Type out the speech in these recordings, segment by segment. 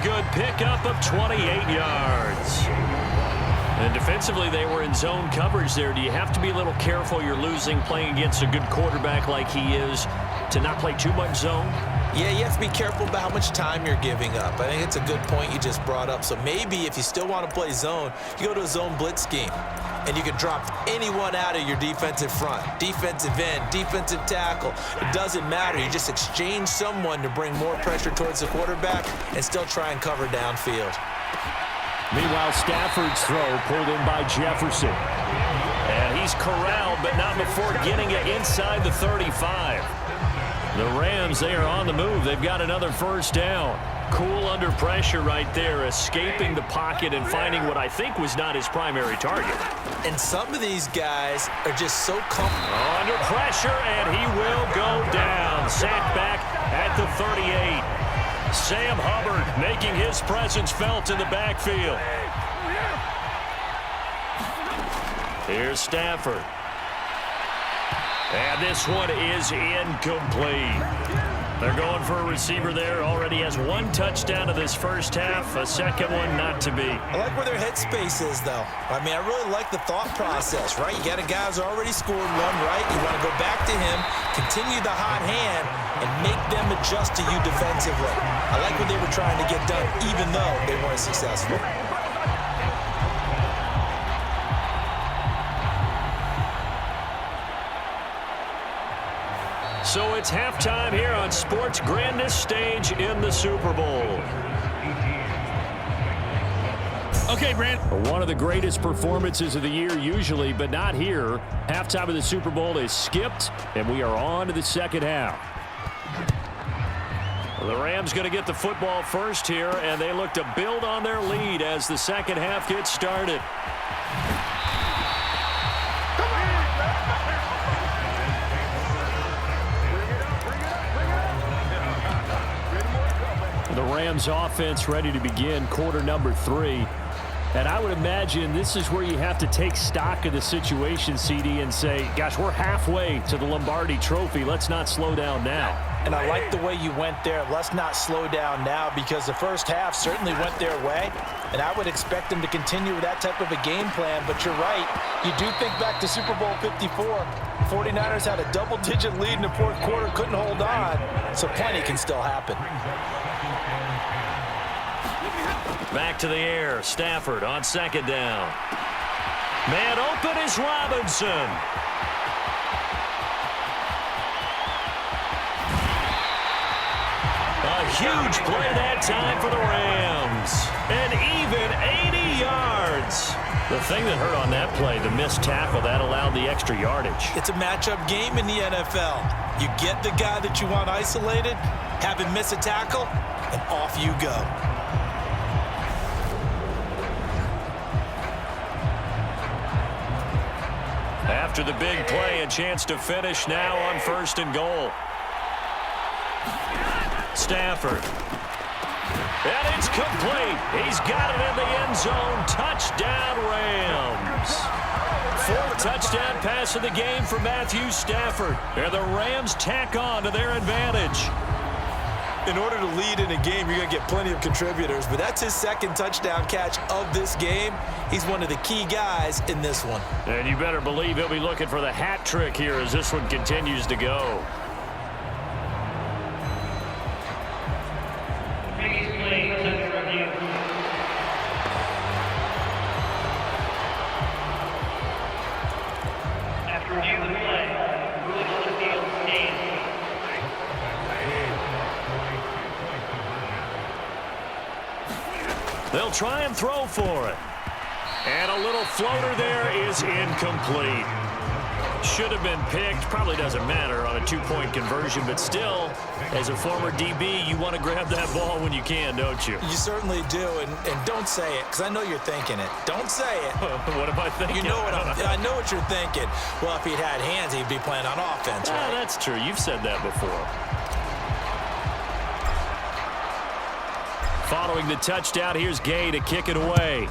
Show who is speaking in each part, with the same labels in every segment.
Speaker 1: good pickup of 28 yards. And defensively, they were in zone coverage there. Do you have to be a little careful? You're losing playing against a good quarterback like he is to not play too much zone?
Speaker 2: Yeah, you have to be careful about how much time you're giving up. I think it's a good point you just brought up. So maybe if you still want to play zone, you go to a zone blitz scheme. And you can drop anyone out of your defensive front. Defensive end, defensive tackle. It doesn't matter. You just exchange someone to bring more pressure towards the quarterback and still try and cover downfield.
Speaker 1: Meanwhile, Stafford's throw pulled in by Jefferson. And he's corralled, but not before getting it inside the 35. The Rams, they are on the move. They've got another first down. Cool under pressure right there, escaping the pocket and finding what I think was not his primary target.
Speaker 2: And some of these guys are just so comfortable.
Speaker 1: Under pressure, and he will go down. Sacked back at the 38. Sam Hubbard making his presence felt in the backfield. Here's Stafford. And this one is incomplete. They're going for a receiver there. Already has one touchdown of this first half. A second one not to be.
Speaker 2: I like where their headspace is, though. I mean, I really like the thought process, right? You got a guy who's already scored one, right? You want to go back to him, continue the hot hand, and make them adjust to you defensively. I like what they were trying to get done, even though they weren't successful.
Speaker 1: So it's halftime here on sports' grandest stage in the Super Bowl.
Speaker 3: Okay, Brand.
Speaker 1: One of the greatest performances of the year usually, but not here. Halftime of the Super Bowl is skipped, and we are on to the second half. The Rams going to get the football first here, and they look to build on their lead as the second half gets started. The Rams offense ready to begin quarter number 3. And I would imagine this is where you have to take stock of the situation, CD, and say, gosh, we're halfway to the Lombardi Trophy. Let's not slow down now.
Speaker 2: And I like the way you went there. Let's not slow down now, because the first half certainly went their way. And I would expect them to continue with that type of a game plan. But you're right. You do think back to Super Bowl 54. 49ers had a double-digit lead in the fourth quarter, couldn't hold on. So plenty can still happen.
Speaker 1: Back to the air. Stafford on second down. Man open is Robinson. A huge play that time for the Rams. An even 80 yards. The thing that hurt on that play, the missed tackle, that allowed the extra yardage.
Speaker 2: It's a matchup game in the NFL. You get the guy that you want isolated, have him miss a tackle, and off you go.
Speaker 1: After the big play, a chance to finish now on first and goal. Stafford. And it's complete. He's got it in the end zone. Touchdown, Rams. Fourth touchdown pass of the game for Matthew Stafford. And the Rams tack on to their advantage.
Speaker 2: In order to lead in a game, you're going to get plenty of contributors, but that's his second touchdown catch of this game. He's one of the key guys in this one.
Speaker 1: And you better believe he'll be looking for the hat trick here as this one continues to go. They'll try and throw for it. And a little floater there is incomplete. Should have been picked. Probably doesn't matter on a two-point conversion, but still, as a former DB, you want to grab that ball when you can, don't you?
Speaker 2: You certainly do, and don't say it, because I know you're thinking it. Don't say it.
Speaker 1: What am I thinking?
Speaker 2: You know what I know what you're thinking. Well, if he'd had hands, he'd be playing on offense, right?
Speaker 1: That's true. You've said that before. Following the touchdown, here's Gay to kick it away.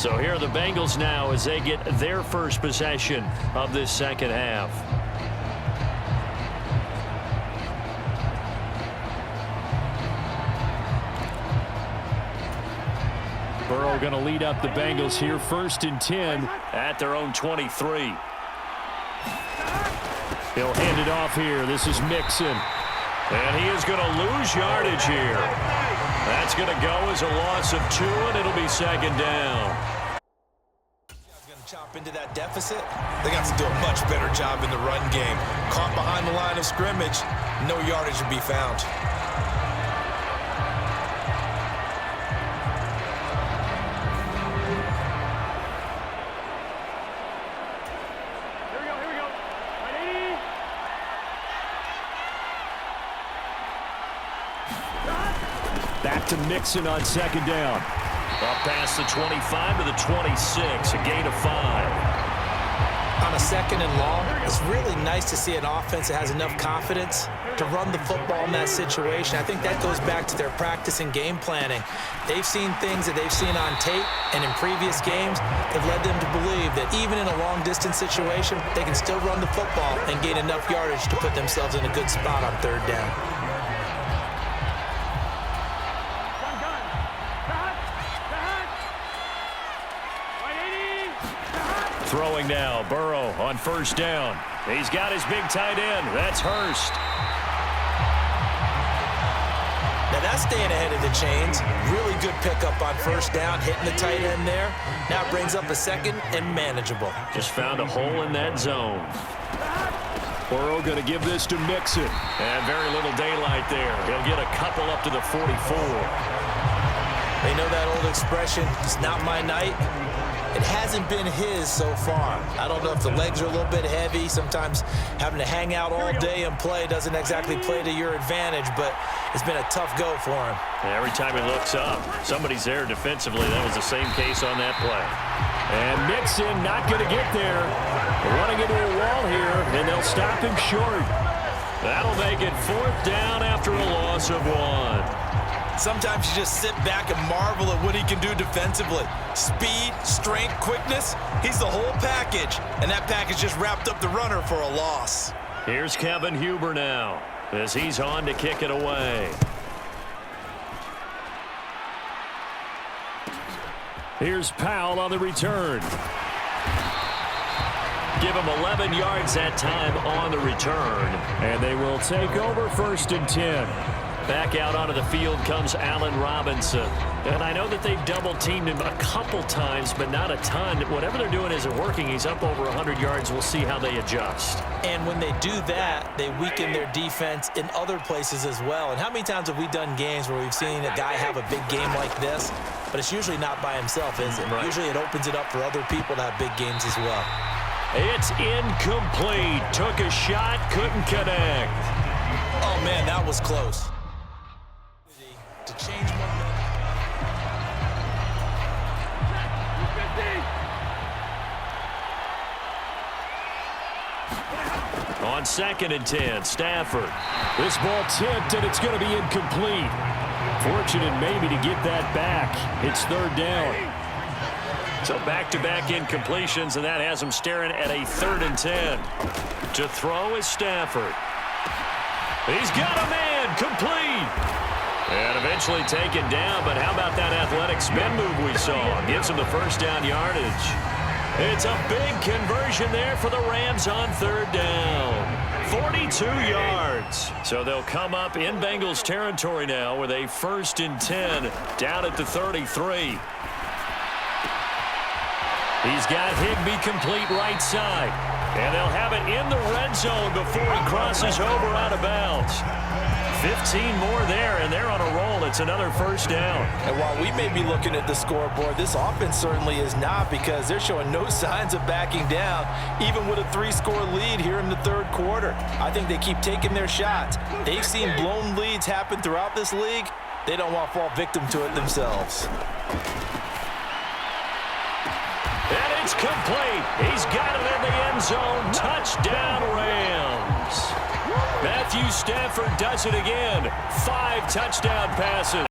Speaker 1: So here are the Bengals now as they get their first possession of this second half. Burrow going to lead up the Bengals here, 1st and 10 at their own 23. He'll hand it off here. This is Mixon. And he is going to lose yardage here. That's going to go as a loss of 2, and it'll be 2nd down.
Speaker 2: Going to chop into that deficit. They got to do a much better job in the run game. Caught behind the line of scrimmage, no yardage to be found.
Speaker 1: Back to Mixon on 2nd down. Up past the 25 to the 26, a gain of 5.
Speaker 2: On a 2nd and long, it's really nice to see an offense that has enough confidence to run the football in that situation. I think that goes back to their practice and game planning. They've seen things that they've seen on tape and in previous games that led them to believe that even in a long-distance situation, they can still run the football and gain enough yardage to put themselves in a good spot on 3rd down.
Speaker 1: Throwing now, Burrow on 1st down. He's got his big tight end. That's Hurst.
Speaker 2: Now that's staying ahead of the chains. Really good pickup on 1st down, hitting the tight end there. Now brings up a 2nd and manageable.
Speaker 1: Just found a hole in that zone. Burrow going to give this to Mixon. And very little daylight there. He'll get a couple up to the 44.
Speaker 2: They know that old expression, it's not my night. It hasn't been his so far. I don't know if the legs are a little bit heavy. Sometimes having to hang out all day and play doesn't exactly play to your advantage, but it's been a tough go for him.
Speaker 1: Every time he looks up, somebody's there defensively. That was the same case on that play. And Mixon not going to get there. Running into a wall here, and they'll stop him short. That'll make it 4th down after a loss of 1.
Speaker 2: Sometimes you just sit back and marvel at what he can do defensively. Speed, strength, quickness, he's the whole package. And that package just wrapped up the runner for a loss.
Speaker 1: Here's Kevin Huber now as he's on to kick it away. Here's Powell on the return. Give him 11 yards that time on the return. And they will take over 1st and 10. Back out onto the field comes Allen Robinson. And I know that they've double-teamed him a couple times, but not a ton. Whatever they're doing isn't working. He's up over 100 yards. We'll see how they adjust.
Speaker 2: And when they do that, they weaken their defense in other places as well. And how many times have we done games where we've seen a guy have a big game like this? But it's usually not by himself, is it? Right. Usually it opens it up for other people to have big games as well.
Speaker 1: It's incomplete. Took a shot, couldn't connect.
Speaker 2: Oh, man, that was close. To change momentum.
Speaker 1: On 2nd and 10, Stafford. This ball tipped, and it's going to be incomplete. Fortunate maybe to get that back. It's 3rd down. So back-to-back incompletions, and that has him staring at a 3rd and 10. To throw is Stafford. He's got a man, complete. And eventually taken down, but how about that athletic spin move we saw? Gives him the 1st down yardage. It's a big conversion there for the Rams on 3rd down. 42 yards. So they'll come up in Bengals territory now with a 1st and 10 down at the 33. He's got Higbee complete right side. And they'll have it in the red zone before he crosses over out of bounds. 15 more there, and they're on a roll. It's another 1st down.
Speaker 2: And while we may be looking at the scoreboard, this offense certainly is not, because they're showing no signs of backing down, even with a 3-score lead here in the 3rd quarter. I think they keep taking their shots. They've seen blown leads happen throughout this league. They don't want to fall victim to it themselves.
Speaker 1: And it's complete. He's got it in the end zone. Touchdown, Rams. Matthew Stafford does it again. 5 touchdown passes.